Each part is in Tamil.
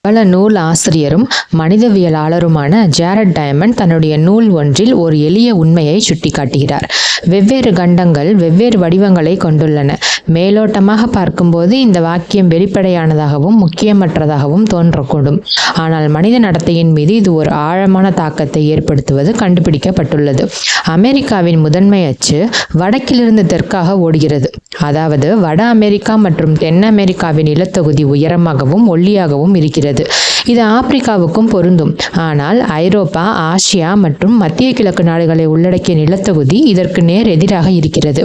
பல நூல் ஆசிரியரும் மனிதவியலாளருமான ஜேரட் டைமண்ட் தன்னுடைய நூல் ஒன்றில் ஒரு எளிய உண்மையை சுட்டிக்காட்டுகிறார். வெவ்வேறு கண்டங்கள் வெவ்வேறு வடிவங்களை கொண்டுள்ளன. மேலோட்டமாக பார்க்கும்போது இந்த வாக்கியம் வெளிப்படையானதாகவும் முக்கியமற்றதாகவும் தோன்றக்கூடும். ஆனால் மனித நடத்தையின் மீது இது ஒரு ஆழமான தாக்கத்தை ஏற்படுத்துவது கண்டுபிடிக்கப்பட்டுள்ளது. அமெரிக்காவின் முதன்மை அச்சு வடக்கிலிருந்து தெற்காக ஓடுகிறது. அதாவது வட அமெரிக்கா மற்றும் தென் அமெரிக்காவின் நிலத்தொகுதி உயரமாகவும் ஒல்லியாகவும் இருக்கிறது. இது ஆப்பிரிக்காவுக்கும் பொருந்தும். ஆனால் ஐரோப்பா, ஆசியா மற்றும் மத்திய கிழக்கு நாடுகளை உள்ளடக்கிய நிலத்தொகுதி இதற்கு நேர் எதிராக இருக்கிறது.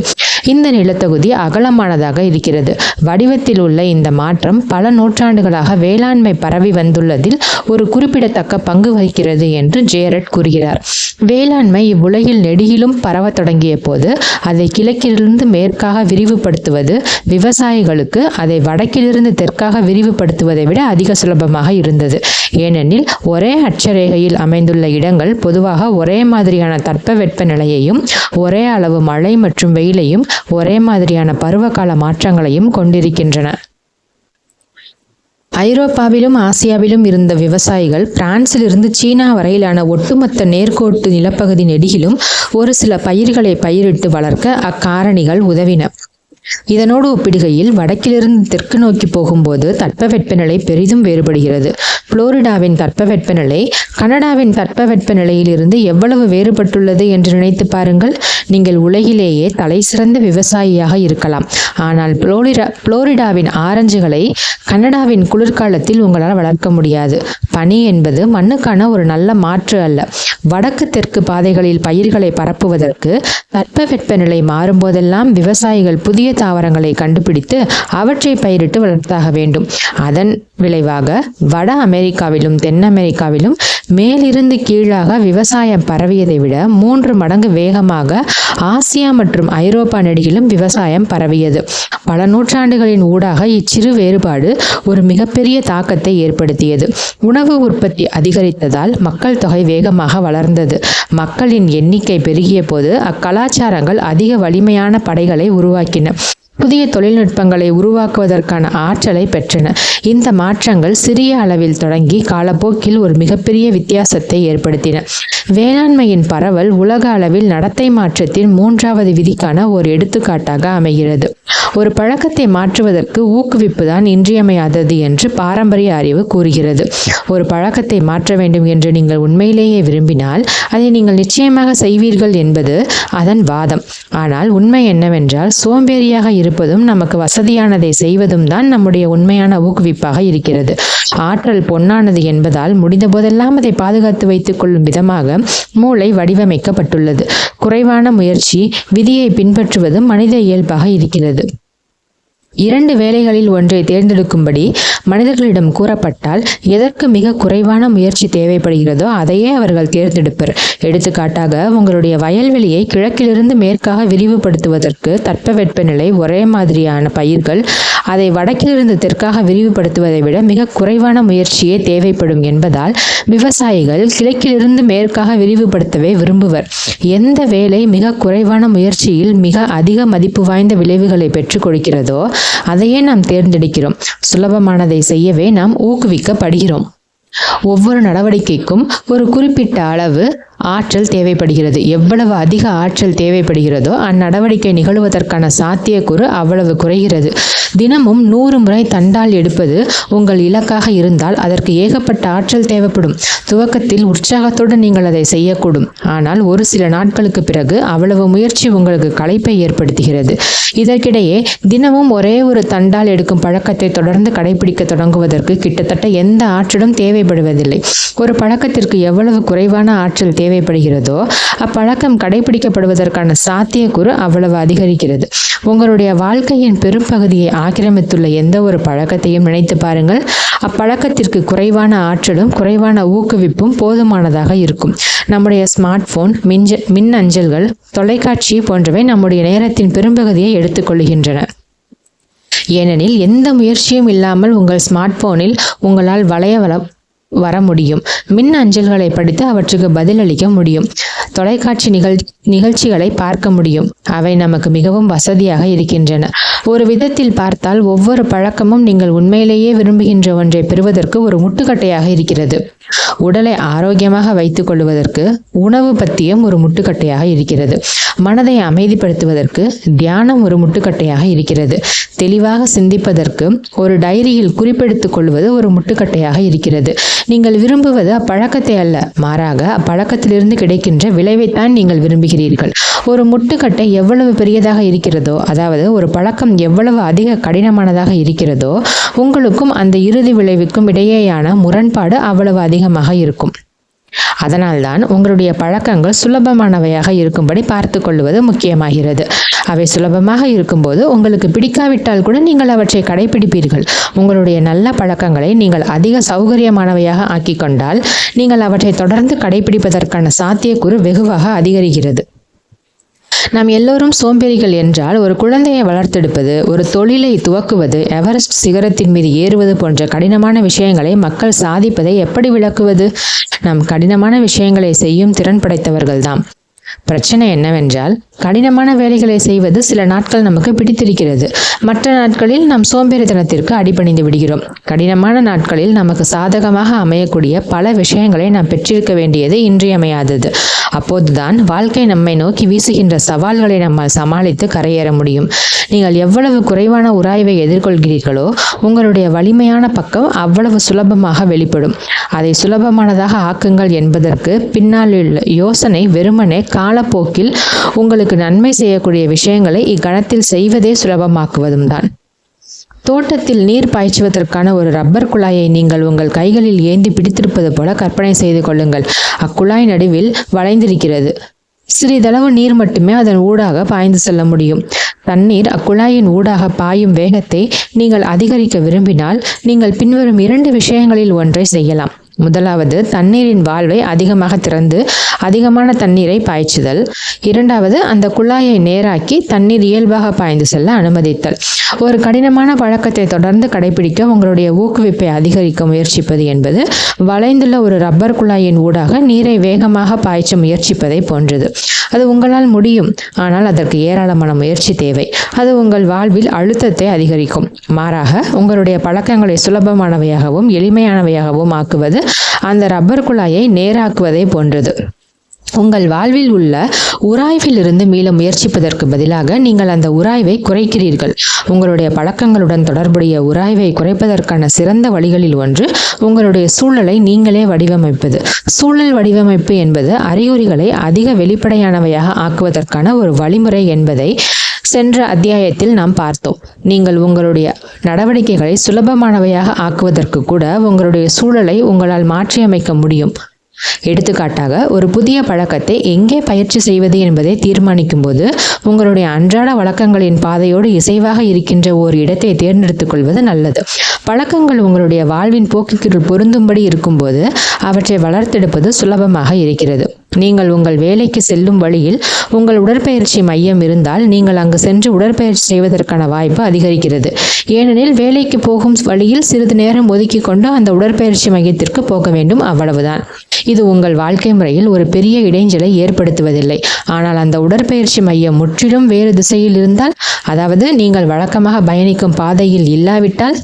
இந்த நிலத்தொகுதி அகலமானதாக இருக்கிறது. வடிவத்தில் உள்ள இந்த மாற்றம் பல நூற்றாண்டுகளாக வேளாண்மை பரவி வந்துள்ளதில் ஒரு குறிப்பிடத்தக்க பங்கு வகிக்கிறது என்று ஜேரட் கூறுகிறார். வேளாண்மை இவ்வுலகில் நெடுகிலும் பரவ தொடங்கிய போது அதை கிழக்கிலிருந்து மேற்காக விரிவுபடுத்துவது விவசாயிகளுக்கு அதை வடக்கிலிருந்து தெற்காக விரிவுபடுத்துவதை விட அதிக சுலபமாக இருந்தது. ஏனெனில் ஒரே அட்சரேகையில் அமைந்துள்ள இடங்கள் பொதுவாக ஒரே மாதிரியான தட்பவெட்ப நிலையையும் ஒரே அளவு மழை மற்றும் வெயிலையும் ஒரே மாதிரியான பருவகால மாற்றங்களையும் கொண்டிருக்கின்றன. ஐரோப்பாவிலும் ஆசியாவிலும் இருந்த விவசாயிகள் பிரான்சிலிருந்து சீனா வரையிலான ஒட்டுமொத்த நேர்கோட்டு நிலப்பகுதி நெடுகிலும் ஒரு சில பயிர்களை பயிரிட்டு வளர்க்க அக்காரணிகள் உதவின. இதனோடு ஒப்பிடுகையில் வடக்கிலிருந்து தெற்கு நோக்கி போகும்போது தட்பவெப்பநிலை பெரிதும் வேறுபடுகிறது. புளோரிடாவின் தட்பவெப்பநிலை கனடாவின் தட்பவெப்ப நிலையிலிருந்து எவ்வளவு வேறுபட்டுள்ளது என்று நினைத்து பாருங்கள். நீங்கள் உலகிலேயே தலை சிறந்த விவசாயியாக இருக்கலாம். ஆனால் புளோரிடாவின் ஆரஞ்சுகளை கனடாவின் குளிர்காலத்தில் உங்களால் வளர்க்க முடியாது. பனி என்பது மண்ணுக்கான ஒரு நல்ல மாற்று அல்ல. வடக்கு தெற்கு பாதைகளில் பயிர்களை பரப்புவதற்கு தட்பவெப்பநிலை மாறும்போதெல்லாம் விவசாயிகள் புதிய தாவரங்களை கண்டுபிடித்து அவற்றை பயிரிட்டு வளர்த்தாக வேண்டும். அதன் விளைவாக வட அமெரிக்காவிலும் தென் அமெரிக்காவிலும் மேலிருந்து கீழாக விவசாயம் பரவியதை விட 3 மடங்கு வேகமாக ஆசியா மற்றும் ஐரோப்பா நெடுகிலும் விவசாயம் பரவியது. பல நூற்றாண்டுகளின் ஊடாக இச்சிறு வேறுபாடு ஒரு மிகப்பெரிய தாக்கத்தை ஏற்படுத்தியது. உணவு உற்பத்தி அதிகரித்ததால் மக்கள் தொகை வேகமாக வளர்ந்தது. மக்களின் எண்ணிக்கை பெருகிய போது அக்கலாச்சாரங்கள் அதிக வலிமையான படைகளை உருவாக்கின. புதிய தொழில்நுட்பங்களை உருவாக்குவதற்கான ஆற்றலை பெற்றன. இந்த மாற்றங்கள் சிறிய அளவில் தொடங்கி காலப்போக்கில் ஒரு மிகப்பெரிய வித்தியாசத்தை ஏற்படுத்தின. வேளாண்மையின் பரவல் உலக அளவில் நடத்தை மாற்றத்தின் 3வது விதிக்கான ஒரு எடுத்துக்காட்டாக அமைகிறது. ஒரு பழக்கத்தை மாற்றுவதற்கு ஊக்குவிப்பு தான் இன்றியமையாதது என்று பாரம்பரிய அறிவு கூறுகிறது. ஒரு பழக்கத்தை மாற்ற வேண்டும் என்று நீங்கள் உண்மையிலேயே விரும்பினால் அதை நீங்கள் நிச்சயமாக செய்வீர்கள் என்பது அதன் வாதம். ஆனால் உண்மை என்னவென்றால் சோம்பேறியாக இருப்பதும் நமக்கு வசதியானதை செய்வதும் தான் நம்முடைய உண்மையான ஊக்குவிப்பாக இருக்கிறது. ஆற்றல் பொன்னானது என்பதால் முடிந்த போதெல்லாம் அதை பாதுகாத்து வைத்துக் கொள்ளும் விதமாக மூளை வடிவமைக்கப்பட்டுள்ளது. குறைவான முயற்சி விதியை பின்பற்றுவது மனித இயல்பாக இருக்கிறது. 2 வேலைகளில் ஒன்றை தேர்ந்தெடுக்கும்படி மனிதர்களிடம் கூறப்பட்டால் எதற்கு மிக குறைவான முயற்சி தேவைப்படுகிறதோ அதையே அவர்கள் தேர்ந்தெடுப்பர். எடுத்துக்காட்டாக உங்களுடைய வயல்வெளியை கிழக்கிலிருந்து மேற்காக விரிவுபடுத்துவதற்கு தட்பவெப்பநிலை ஒரே மாதிரியான பயிர்கள் அதை வடக்கிலிருந்து தெற்காக விரிவுபடுத்துவதை விட மிக குறைவான முயற்சியே தேவைப்படும் என்பதால் விவசாயிகள் கிழக்கிலிருந்து மேற்காக விரிவுபடுத்தவே விரும்புவர். எந்த வேலை மிக குறைவான முயற்சியில் மிக அதிக மதிப்பு வாய்ந்த விளைவுகளை பெற்றுக் கொடுக்கிறதோ அதையே நாம் தேர்ந்தெடுக்கிறோம். சுலபமானதை செய்யவே நாம் ஊக்குவிக்கப்படுகிறோம். ஒவ்வொரு நடவடிக்கைக்கும் ஒரு குறிப்பிட்ட அளவு ஆற்றல் தேவைப்படுகிறது. எவ்வளவு அதிக ஆற்றல் தேவைப்படுகிறதோ அந்நடவடிக்கை நிகழ்வதற்கான சாத்தியக்கூறு அவ்வளவு குறைகிறது. தினமும் 100 முறை தண்டால் எடுப்பது உங்கள் இலக்காக இருந்தால் அதற்கு ஏகப்பட்ட ஆற்றல் தேவைப்படும். துவக்கத்தில் உற்சாகத்துடன் நீங்கள் அதை செய்யக்கூடும். ஆனால் ஒரு சில நாட்களுக்கு பிறகு அவ்வளவு முயற்சி உங்களுக்கு களைப்பை ஏற்படுத்துகிறது. இதற்கிடையே தினமும் ஒரே ஒரு தண்டால் எடுக்கும் பழக்கத்தை தொடர்ந்து கடைபிடிக்க தொடங்குவதற்கு கிட்டத்தட்ட எந்த ஆற்றலும் தேவைப்படுவதில்லை. ஒரு பழக்கத்திற்கு எவ்வளவு குறைவான ஆற்றல் தேவைப்படுகிறதோ அப்பழக்கம் கடைபிடிக்கப்படுவதற்கான சாத்தியக்கூறு அவ்வளவு அதிகரிக்கிறது. உங்களுடைய வாழ்க்கையின் பெரும்பகுதியை ஆக்கிரமித்துள்ள எந்த ஒரு பழக்கத்தையும் நினைத்து பாருங்கள். அப்பழக்கத்திற்கு குறைவான ஆற்றலும் குறைவான ஊக்குவிப்பும் போதுமானதாக இருக்கும். நம்முடைய ஸ்மார்ட் போன், மின் அஞ்சல்கள், தொலைக்காட்சி போன்றவை நம்முடைய நேரத்தின் பெரும்பகுதியை எடுத்துக்கொள்கின்றன. ஏனெனில் எந்த முயற்சியும் இல்லாமல் உங்கள் ஸ்மார்ட் போனில் உங்களால் வர முடியும். மின் அஞ்சல்களை படித்து அவற்றுக்கு பதிலளிக்க முடியும். தொலைக்காட்சி நிகழ்ச்சிகளை பார்க்க முடியும். அவை நமக்கு மிகவும் வசதியாக இருக்கின்றன. ஒரு விதத்தில் பார்த்தால் ஒவ்வொரு பழக்கமும் நீங்கள் உண்மையிலேயே விரும்புகின்ற ஒன்றை பெறுவதற்கு ஒரு முட்டுக்கட்டையாக இருக்கிறது. உடலை ஆரோக்கியமாக வைத்துக் கொள்வதற்கு உணவு பத்தியம் ஒரு முட்டுக்கட்டையாக இருக்கிறது. மனதை அமைதிப்படுத்துவதற்கு தியானம் ஒரு முட்டுக்கட்டையாக இருக்கிறது. தெளிவாக சிந்திப்பதற்கு ஒரு டைரியில் குறிப்பெடுத்துக் கொள்வது ஒரு முட்டுக்கட்டையாக இருக்கிறது. நீங்கள் விரும்புவது அப்பழக்கத்தை அல்ல, மாறாக அப்பழக்கத்திலிருந்து கிடைக்கின்ற விளைவைத்தான் நீங்கள் விரும்புகிறீர்கள். ஒரு முட்டுக்கட்டை எவ்வளவு பெரியதாக இருக்கிறதோ, அதாவது ஒரு பழக்கம் எவ்வளவு அதிக கடினமானதாக இருக்கிறதோ, உங்களுக்கும் அந்த இறுதி விளைவுக்கும் இடையேயான முரண்பாடு அவ்வளவு அதிகமாக இருக்கும். அதனால்தான் உங்களுடைய பழக்கங்கள் சுலபமானவையாக இருக்கும்படி பார்த்து கொள்வது முக்கியமாகிறது. அவை சுலபமாக இருக்கும்போது உங்களுக்கு பிடிக்காவிட்டால் கூட நீங்கள் அவற்றை கடைபிடிப்பீர்கள். உங்களுடைய நல்ல பழக்கங்களை நீங்கள் அதிக சௌகரியமானவையாக ஆக்கி கொண்டால் நீங்கள் அவற்றை தொடர்ந்து கடைபிடிப்பதற்கான சாத்தியக்கூறு வெகுவாக அதிகரிக்கிறது. நாம் எல்லோரும் சோம்பேறிகள் என்றால் ஒரு குழந்தையை வளர்த்தெடுப்பது, ஒரு தொழிலை துவக்குவது, எவரெஸ்ட் சிகரத்தின் மீது ஏறுவது போன்ற கடினமான விஷயங்களை மக்கள் சாதிப்பதை எப்படி விளக்குவது? நாம் கடினமான விஷயங்களை செய்யும் திறன் படைத்தவர்கள்தான். பிரச்சனை என்னவென்றால், கடினமான வேலைகளை செய்வது சில நாட்கள் நமக்கு பிடித்திருக்கிறது. மற்ற நாட்களில் நாம் சோம்பேறித்தனத்திற்கு அடிபணிந்து விடுகிறோம். கடினமான நாட்களில் நமக்கு சாதகமாக அமையக்கூடிய பல விஷயங்களை நாம் பெற்றிருக்க வேண்டியது இன்றியமையாதது. அப்போதுதான் வாழ்க்கை நம்மை நோக்கி வீசுகின்ற சவால்களை நம்மால் சமாளித்து கரையேற முடியும். நீங்கள் எவ்வளவு குறைவான உராய்வை எதிர்கொள்கிறீர்களோ, உங்களுடைய வலிமையான பக்கம் அவ்வளவு சுலபமாக வெளிப்படும். அதை சுலபமானதாக ஆக்குங்கள் என்பதற்கு பின்னால் உள்ள யோசனை வெறுமனே காலப்போக்கில் உங்களுக்கு நன்மை செய்யக்கூடிய விஷயங்களை இக்கணத்தில் செய்வதே சுலபமாக்குவதும் தான். தோட்டத்தில் நீர் பாய்ச்சுவதற்கான ஒரு ரப்பர் குழாயை நீங்கள் உங்கள் கைகளில் ஏந்தி பிடித்திருப்பது போல கற்பனை செய்து கொள்ளுங்கள். அக்குழாய் நடுவில் வளைந்திருக்கிறது. சிறிதளவு நீர் மட்டுமே அதன் ஊடாக பாய்ந்து செல்ல முடியும். தண்ணீர் அக்குழாயின் ஊடாக பாயும் வேகத்தை நீங்கள் அதிகரிக்க விரும்பினால் நீங்கள் பின்வரும் 2 விஷயங்களில் ஒன்றை செய்யலாம். முதலாவது, தண்ணீரின் வால்வை அதிகமாக திறந்து அதிகமான தண்ணீரை பாய்ச்சுதல். இரண்டாவது, அந்த குழாயை நேராக்கி தண்ணீர் இயல்பாக பாய்ந்து செல்ல அனுமதித்தல். ஒரு கடினமான பழக்கத்தை தொடர்ந்து கடைபிடிக்க உங்களுடைய ஊக்குவிப்பை அதிகரிக்க முயற்சிப்பது என்பது வளைந்துள்ள ஒரு ரப்பர் குழாயின் ஊடாக நீரை வேகமாக பாய்ச்ச முயற்சிப்பதை போன்றது. அது உங்களால் முடியும், ஆனால் அதற்கு ஏராளமான முயற்சி தேவை. அது உங்கள் வாழ்வில் அழுத்தத்தை அதிகரிக்கும். மாறாக உங்களுடைய பழக்கங்களை சுலபமானவையாகவும் எளிமையானவையாகவும் ஆக்குவது அந்த ரப்பர் குழாயை நேராக்குவதை போன்றது. உங்கள் வாழ்வில் உள்ள உராய்வில் இருந்து மீள முயற்சிப்பதற்கு பதிலாக நீங்கள் அந்த உராய்வை குறைக்கிறீர்கள். உங்களுடைய பழக்கங்களுடன் தொடர்புடைய உராய்வை குறைப்பதற்கான சிறந்த வழிகளில் ஒன்று உங்களுடைய சூழலை நீங்களே வடிவமைப்பது. சூழல் வடிவமைப்பு என்பது அறிகுறிகளை அதிக வெளிப்படையானவையாக ஆக்குவதற்கான ஒரு வழிமுறை என்பதை சென்ற அத்தியாயத்தில் நாம் பார்த்தோம். நீங்கள் உங்களுடைய நடவடிக்கைகளை சுலபமானவையாக ஆக்குவதற்கு கூட உங்களுடைய சூழலை உங்களால் மாற்றியமைக்க முடியும். எடுத்துக்காட்டாக, ஒரு புதிய பழக்கத்தை எங்கே பயிற்சி செய்வது என்பதை தீர்மானிக்கும் போது உங்களுடைய அன்றாட வழக்கங்களின் பாதையோடு இசைவாக இருக்கின்ற ஒரு இடத்தை தேர்ந்தெடுத்துக் கொள்வது நல்லது. பழக்கங்கள் உங்களுடைய வாழ்வின் போக்குக்கு பொருந்தும்படி இருக்கும்போது அவற்றை வளர்த்தெடுப்பது சுலபமாக இருக்கிறது. நீங்கள் உங்கள் வேலைக்கு செல்லும் வழியில் உங்கள் உடற்பயிற்சி மையம் இருந்தால் நீங்கள் அங்கு சென்று உடற்பயிற்சி செய்வதற்கான வாய்ப்பு அதிகரிக்கிறது. ஏனெனில் வேலைக்கு போகும் வழியில் சிறிது நேரம் ஒதுக்கி கொண்டு அந்த உடற்பயிற்சி மையத்திற்கு போக வேண்டும், அவ்வளவுதான். இது உங்கள் வாழ்க்கை முறையில் ஒரு பெரிய இடைஞ்சலை ஏற்படுத்துவதில்லை. ஆனால் அந்த உடற்பயிற்சி மையம் முற்றிலும் வேறு திசையில் இருந்தால், அதாவது நீங்கள் வழக்கமாக பயணிக்கும் பாதையில் இல்லாவிட்டால்,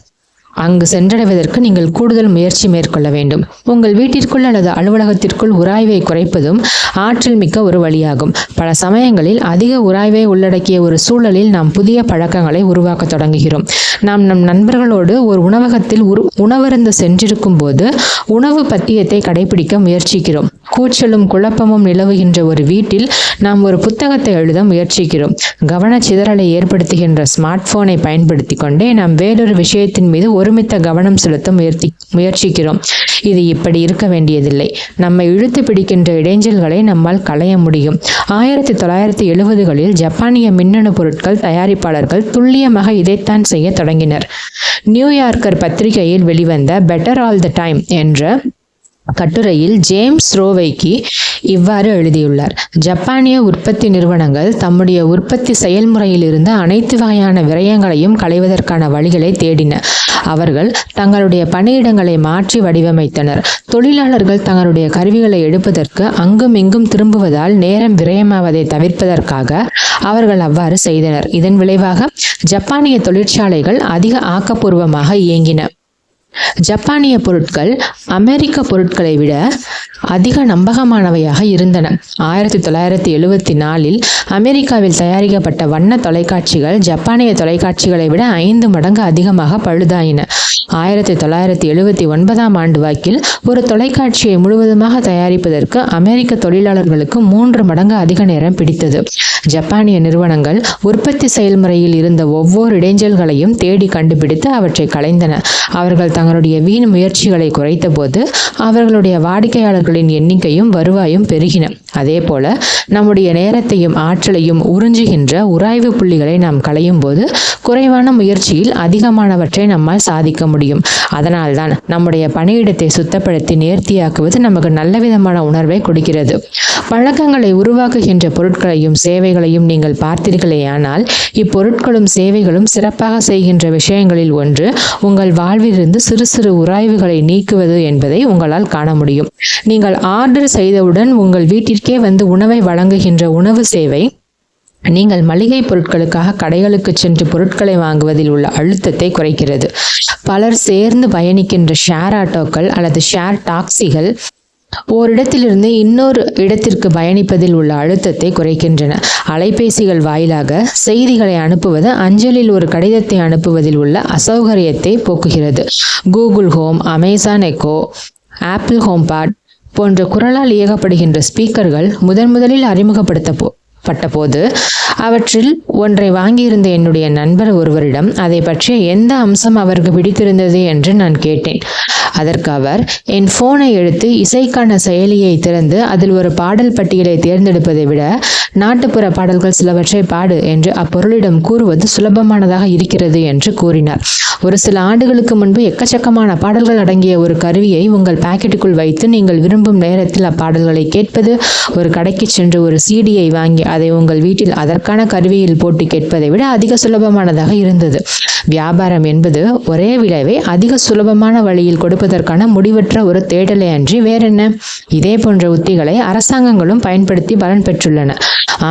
அங்கு சென்றடைவதற்கு நீங்கள் கூடுதல் முயற்சி மேற்கொள்ள வேண்டும். உங்கள் வீட்டிற்குள் அல்லது அலுவலகத்திற்குள் உராய்வை குறைப்பதும் ஆற்றல் மிக்க ஒரு வழியாகும். பல சமயங்களில் அதிக உராய்வை உள்ளடக்கிய ஒரு சூழலில் நாம் புதிய பழக்கங்களை உருவாக்க தொடங்குகிறோம். நாம் நம் நண்பர்களோடு ஒரு உணவகத்தில் உணவருந்த சென்றிருக்கும் போது உணவு பத்தியத்தை கடைபிடிக்க முயற்சிக்கிறோம். கூச்சலும் குழப்பமும் நிலவுகின்ற ஒரு வீட்டில் நாம் ஒரு புத்தகத்தை எழுத முயற்சிக்கிறோம். கவனச்சிதறலை ஏற்படுத்துகின்ற ஸ்மார்ட் போனை பயன்படுத்தி கொண்டே நாம் வேறொரு விஷயத்தின் மீது ஒருமித்த கவனம் செலுத்த முயற்சிக்கிறோம். இது இப்படி இருக்க வேண்டியதில்லை. நம்மை இழுத்து பிடிக்கின்ற இடைஞ்சல்களை நம்மால் களைய முடியும். 1970களில் ஜப்பானிய மின்னணு பொருட்கள் தயாரிப்பாளர்கள் துல்லியமாக இதைத்தான் செய்ய தொடங்கினர். நியூயார்க்கர் பத்திரிகையில் வெளிவந்த பெட்டர் ஆல் த டைம் என்ற கட்டுரையில் ஜேம்ஸ் ரோவைக்கி இவ்வாறு எழுதியுள்ளார். ஜப்பானிய உற்பத்தி நிறுவனங்கள் தம்முடைய உற்பத்தி செயல்முறையில் இருந்த அனைத்து வகையான விரயங்களையும் களைவதற்கான வழிகளை தேடின. அவர்கள் தங்களுடைய பணியிடங்களை மாற்றி வடிவமைத்தனர். தொழிலாளர்கள் தங்களுடைய கருவிகளை எடுப்பதற்கு அங்கும் இங்கும் திரும்புவதால் நேரம் விரயமாவதை தவிர்ப்பதற்காக அவர்கள் அவ்வாறு செய்தனர். இதன் விளைவாக ஜப்பானிய தொழிற்சாலைகள் அதிக ஆக்கப்பூர்வமாக இயங்கின. ஜப்பானிய பொருட்கள் அமெரிக்க பொருட்களை விட அதிக நம்பகமானவையாக இருந்தன. 1974 அமெரிக்காவில் தயாரிக்கப்பட்ட வண்ண தொலைக்காட்சிகள் ஜப்பானிய தொலைக்காட்சிகளை விட 5 மடங்கு அதிகமாக பழுதாயின. 1979 ஆண்டு வாக்கில் ஒரு தொலைக்காட்சியை முழுவதுமாக தயாரிப்பதற்கு அமெரிக்க தொழிலாளர்களுக்கு 3 மடங்கு அதிக நேரம் பிடித்தது. ஜப்பானிய நிறுவனங்கள் உற்பத்தி செயல்முறையில் இருந்த ஒவ்வொரு இடைஞ்சல்களையும் தேடி கண்டுபிடித்து அவற்றை களைந்தன. அவர்கள் தங்களுடைய வீண் முயற்சிகளை குறைத்த போது அவர்களுடைய வாடிக்கையாளர்களின் எண்ணிக்கையும் வருவாயும் பெருகின. அதே போல நம்முடைய நேரத்தையும் ஆற்றலையும் உறிஞ்சுகின்ற உராய்வு புள்ளிகளை நாம் களையும் போது குறைவான முயற்சியில் அதிகமானவற்றை நம்மால் சாதிக்க முடியும். அதனால்தான் நம்முடைய பணியிடத்தை சுத்தப்படுத்தி நேர்த்தியாக்குவது நமக்கு நல்ல விதமான உணர்வை கொடுக்கிறது. பழக்கங்களை உருவாக்குகின்ற பொருட்களையும் சேவைகளையும் நீங்கள் பார்த்தீர்களேயானால் இப்பொருட்களும் சேவைகளும் சிறப்பாக செய்கின்ற விஷயங்களில் ஒன்று உங்கள் வாழ்விலிருந்து சிறு சிறு உராய்வுகளை நீக்குவது என்பதை உங்களால் காண முடியும். நீங்கள் ஆர்டர் செய்தவுடன் உங்கள் வீட்டிற்கே வந்து உணவை வழங்குகின்ற உணவு சேவை நீங்கள் மளிகை பொருட்களுக்காக கடைகளுக்கு சென்று பொருட்களை வாங்குவதில் உள்ள அழுத்தத்தை குறைக்கிறது. பலர் சேர்ந்து பயணிக்கின்ற ஷேர் ஆட்டோக்கள் அல்லது ஷேர் டாக்ஸிகள் ஓரிடத்திலிருந்து இன்னொரு இடத்திற்கு பயணிப்பதில் உள்ள அழுத்தத்தை குறைக்கின்றன. அலைபேசிகள் வாயிலாக செய்திகளை அனுப்புவது அஞ்சலில் ஒரு கடிதத்தை அனுப்புவதில் உள்ள அசௌகரியத்தை போக்குகிறது. Google Home, Amazon Echo, Apple HomePod போன்ற குரலால் இயக்கப்படுகின்ற ஸ்பீக்கர்கள் முதலில் அறிமுகப்படுத்தப்பட்ட போது அவற்றில் ஒன்றை வாங்கியிருந்த என்னுடைய நண்பர் ஒருவரிடம் அதை பற்றிய எந்த அம்சம் அவருக்கு பிடித்திருந்தது என்று நான் கேட்டேன். அதற்கு அவர், என் போனை எடுத்து இசைக்கான செயலியை திறந்து அதில் ஒரு பாடல் பட்டியலை தேர்ந்தெடுப்பதை விட நாட்டுப்புற பாடல்கள் சிலவற்றை பாடு என்று அப்பொருளிடம் கூறுவது சுலபமானதாக இருக்கிறது என்று கூறினார். ஒரு சில ஆண்டுகளுக்கு முன்பு எக்கச்சக்கமான பாடல்கள் அடங்கிய ஒரு கருவியை உங்கள் பாக்கெட்டுக்குள் வைத்து நீங்கள் விரும்பும் நேரத்தில் அப்பாடல்களை கேட்பது, ஒரு கடைக்கு சென்று ஒரு சிடியை வாங்கி அதை உங்கள் வீட்டில் அதற்கான கருவியில் போட்டு கேட்பதை விட அதிக சுலபமானதாக இருந்தது. வியாபாரம் என்பது ஒரே விளைவை அதிக சுலபமான வழியில் கொடுப்பதற்கான முடிவற்ற ஒரு தேடலை அன்றி வேறென்ன? இதே போன்ற உத்திகளை அரசாங்கங்களும் பயன்படுத்தி பலன் பெற்றுள்ளன.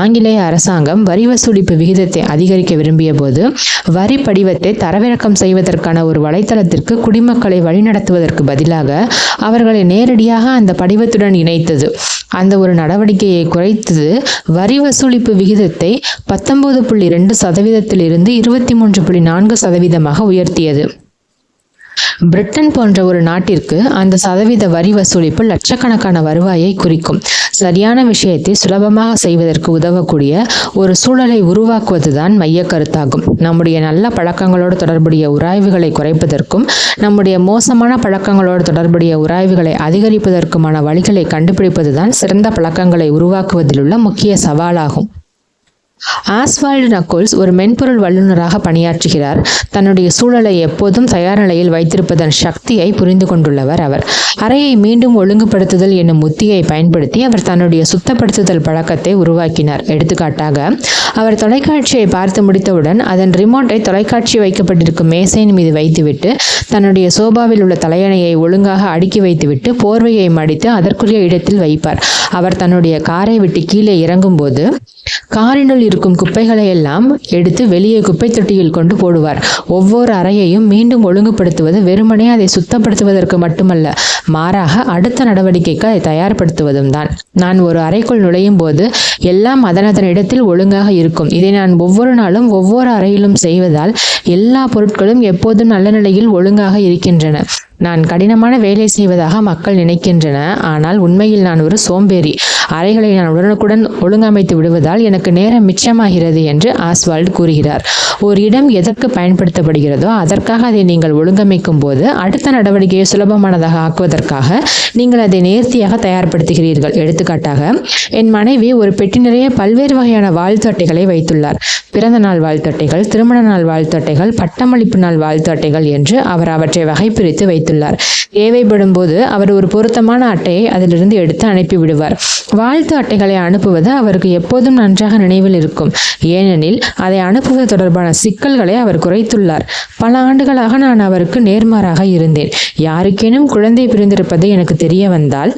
ஆங்கிலேய அரசாங்கம் வரி வசூலிப்பு விகிதத்தை அதிகரிக்க விரும்பிய போது வரி படிவத்தை தரவிறக்கம் செய்வதற்கான ஒரு வலைத்தளத்திற்கு குடிமக்களை வழிநடத்துவதற்கு பதிலாக அவர்களை நேரடியாக அந்த படிவத்துடன் இணைத்தது. அந்த ஒரு நடவடிக்கையை குறைத்தது வரி வசூலிப்பு விகிதத்தை 19.2% இருந்து 23.4% உயர்த்தியது. பிரிட்டன் போன்ற ஒரு நாட்டிற்கு அந்த சதவீத வரி வசூலிப்பு லட்சக்கணக்கான வருவாயை குறிக்கும். சரியான விஷயத்தை சுலபமாக செய்வதற்கு உதவக்கூடிய ஒரு சூழலை உருவாக்குவதுதான் மைய கருத்தாகும். நம்முடைய நல்ல பழக்கங்களோடு தொடர்புடைய உராய்வுகளை குறைப்பதற்கும் நம்முடைய மோசமான பழக்கங்களோடு தொடர்புடைய உராய்வுகளை அதிகரிப்பதற்குமான வழிகளை கண்டுபிடிப்பதுதான் சிறந்த பழக்கங்களை உருவாக்குவதில் உள்ள முக்கிய சவாலாகும். ஆஸ்வால்டு நக்கோல்ஸ் ஒரு மென்பொருள் வல்லுநராக பணியாற்றுகிறார். தன்னுடைய சூழலை எப்போதும் தயார் நிலையில் வைத்திருப்பதன் சக்தியை புரிந்து கொண்டுள்ளவர் அவர். அறையை மீண்டும் ஒழுங்குபடுத்துதல் என்னும் உத்தியை பயன்படுத்தி அவர் தன்னுடைய சுத்தப்படுத்துதல் பழக்கத்தை உருவாக்கினார். எடுத்துக்காட்டாக, அவர் தொலைக்காட்சியை பார்த்து முடித்தவுடன் அதன் ரிமோட்டை தொலைக்காட்சி வைக்கப்பட்டிருக்கும் மேசையின் மீது வைத்துவிட்டு தன்னுடைய சோபாவில் உள்ள தலையணையை ஒழுங்காக அடுக்கி வைத்துவிட்டு போர்வையை மடித்து அதற்குரிய இடத்தில் வைப்பார். அவர் தன்னுடைய காரை விட்டு கீழே இறங்கும் போது காரினுள் இருக்கும் குப்பைகளை எல்லாம் எடுத்து வெளியே குப்பை தொட்டியில் கொண்டு போடுவார். ஒவ்வொரு அறையையும் மீண்டும் ஒழுங்குபடுத்துவது வெறுமனே அதை சுத்தப்படுத்துவதற்கு மட்டுமல்ல, மாறாக அடுத்த நடவடிக்கைக்கு அதை தயார்படுத்துவதும் தான். நான் ஒரு அறைக்குள் நுழையும் போது எல்லாம் அதனதன் இடத்தில் ஒழுங்காக இருக்கும். இதை நான் ஒவ்வொரு நாளும் ஒவ்வொரு அறையிலும் செய்வதால் எல்லா பொருட்களும் எப்போதும் நல்ல நிலையில் ஒழுங்காக இருக்கின்றன. நான் கடினமான வேலை செய்வதாக மக்கள் நினைக்கின்றன, ஆனால் உண்மையில் நான் ஒரு சோம்பேறி. அறைகளை நான் உடனுக்குடன் ஒழுங்கமைத்து விடுவதால் எனக்கு நேரம் மிச்சமாகிறது என்று ஆஸ்வால்டு கூறுகிறார். ஒரு இடம் எதற்கு பயன்படுத்தப்படுகிறதோ அதற்காக அதை நீங்கள் ஒழுங்கமைக்கும் போது அடுத்த நடவடிக்கையை சுலபமானதாக ஆக்குவதற்காக நீங்கள் அதை நேர்த்தியாக தயார்படுத்துகிறீர்கள். எடுத்துக்காட்டாக, என் மனைவி ஒரு பெட்டி நிறைய பல்வேறு வகையான வாழ்த்து அட்டைகளை வைத்துள்ளார். பிறந்த நாள் வாழ்த்து அட்டைகள், திருமண நாள் வாழ்த்து அட்டைகள், பட்டமளிப்பு நாள் வாழ்த்து அட்டைகள் என்று அவர் அவற்றை வகைப்பிரித்து வைத்துள்ளார். வைத்துள்ளார். தேவைப்படும் போது அவர் ஒரு பொருத்தமான அட்டையை அதிலிருந்து எடுத்து அனுப்பிவிடுவார். வாழ்த்து அட்டைகளை அனுப்புவது அவருக்கு எப்போதும் நன்றாக நினைவில் இருக்கும். ஏனெனில் அதை அனுப்புவது தொடர்பான சிக்கல்களை அவர் குறைத்துள்ளார். பல ஆண்டுகளாக நான் அவருக்கு நேர்மாறாக இருந்தேன். யாருக்கேனும் குழந்தை பிறந்திருப்பது எனக்கு தெரிய வந்தால்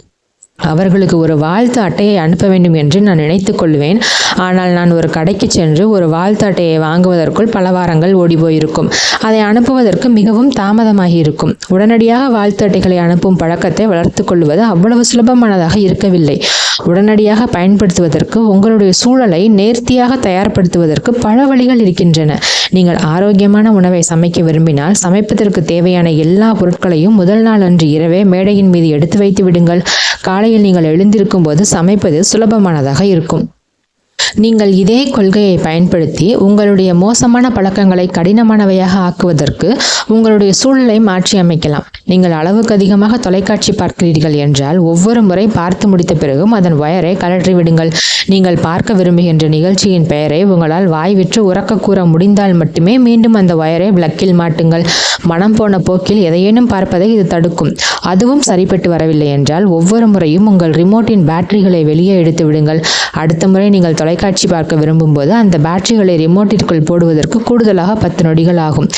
அவர்களுக்கு ஒரு வாழ்த்து அட்டையை அனுப்ப வேண்டும் என்று நான் நினைத்து கொள்வேன். ஆனால் நான் ஒரு கடைக்கு சென்று ஒரு வாழ்த்து அட்டையை வாங்குவதற்குள் பல வாரங்கள் ஓடி போயிருக்கும். அதை அனுப்புவதற்கு மிகவும் தாமதமாகி இருக்கும். உடனடியாக வாழ்த்து அட்டைகளை அனுப்பும் பழக்கத்தை வளர்த்து கொள்வது அவ்வளவு சுலபமானதாக இருக்கவில்லை. உடனடியாக பயன்படுத்துவதற்கு உங்களுடைய சூழலை நேர்த்தியாக தயார்படுத்துவதற்கு பல வழிகள் இருக்கின்றன. நீங்கள் ஆரோக்கியமான உணவை சமைக்க விரும்பினால் சமைப்பதற்கு தேவையான எல்லா பொருட்களையும் முதல் நாள் அன்று இரவே மேடையின் மீது எடுத்து வைத்து விடுங்கள். காலையில் நீங்கள் எழுந்திருக்கும் போது சமைப்பது சுலபமானதாக இருக்கும். நீங்கள் இதே கொள்கையை பயன்படுத்தி உங்களுடைய மோசமான பழக்கங்களை கடினமானவையாக ஆக்குவதற்கு உங்களுடைய சூழலை மாற்றி அமைக்கலாம். நீங்கள் அளவுக்கு அதிகமாக தொலைக்காட்சி பார்க்கிறீர்கள் என்றால் ஒவ்வொரு முறை பார்த்து முடித்த பிறகும் அதன் வயரை கழற்றி விடுங்கள். நீங்கள் பார்க்க விரும்புகின்ற நிகழ்ச்சியின் பெயரை உங்களால் வாய் விற்று உரக்க கூற முடிந்தால் மட்டுமே மீண்டும் அந்த வயரை விளக்கில் மாட்டுங்கள். மனம் போன போக்கில் எதையேனும் பார்ப்பதை இது தடுக்கும். அதுவும் சரிப்பட்டு வரவில்லை என்றால் ஒவ்வொரு முறையும் உங்கள் ரிமோட்டின் பேட்டரிகளை வெளியே எடுத்து விடுங்கள். அடுத்த முறை நீங்கள் தொலைக்காட்சி பார்க்க விரும்பும் போது அந்த பேட்டரிகளை ரிமோட்டிற்குள் போடுவதற்கு கூடுதலாக 10 நொடிகள் ஆகும்.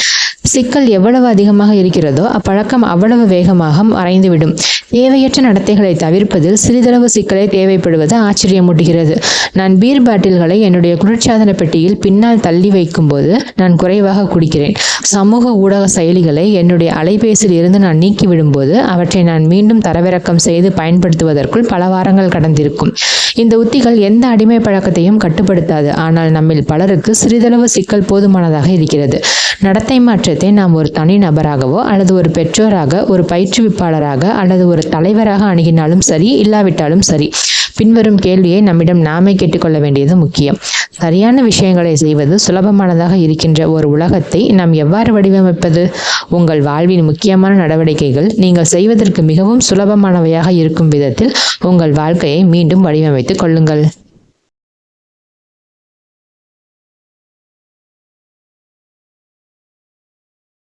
சிக்கல் எவ்வளவு அதிகமாக இருக்கிறதோ அப்பழக்கம் அவ்வளவு வேகமாக மறைந்துவிடும். தேவையற்ற நடத்தைகளை தவிர்ப்பதில் சிறிதளவு சிக்கலை தேவைப்படுவது ஆச்சரியமூட்டுகிறது. நான் பீர் பாட்டில்களை என்னுடைய குளிர்சாதன பெட்டியில் பின்னால் தள்ளி வைக்கும் போது நான் குறைவாக குடிக்கிறேன். சமூக ஊடக செயலிகளை என்னுடைய அலைபேசியில் இருந்து நான் நீக்கிவிடும் போது அவற்றை நான் மீண்டும் தரவிறக்கம் செய்து பயன்படுத்துவதற்குள் பல வாரங்கள் கடந்திருக்கும். இந்த உத்திகள் எந்த அடிமை பழக்கத்தையும் கட்டுப்படுத்தாது. ஆனால் நம்மில் பலருக்கு சிறிதளவு சிக்கல் போதுமானதாக இருக்கிறது. நடத்தை மாற்றத்தை நாம் ஒரு தனி நபராகவோ அல்லது ஒரு பெற்றோராக, ஒரு பயிற்றுவிப்பாளராக அல்லது ஒரு தலைவராக அணுகினாலும் சரி, இல்லாவிட்டாலும் சரி, பின்வரும் கேள்வியை நம்மிடம் நாமே கேட்டுக்கொள்ள வேண்டியது முக்கியம். சரியான விஷயங்களை செய்வது சுலபமானதாக இருக்கின்ற ஒரு உலகத்தை நாம் எவ்வாறு வடிவமைப்பது? உங்கள் வாழ்வின் முக்கியமான நடவடிக்கைகள் நீங்கள் செய்வதற்கு மிகவும் சுலபமானவையாக இருக்கும் விதத்தில் உங்கள் வாழ்க்கையை மீண்டும் வடிவமைத்துக் கொள்ளுங்கள்.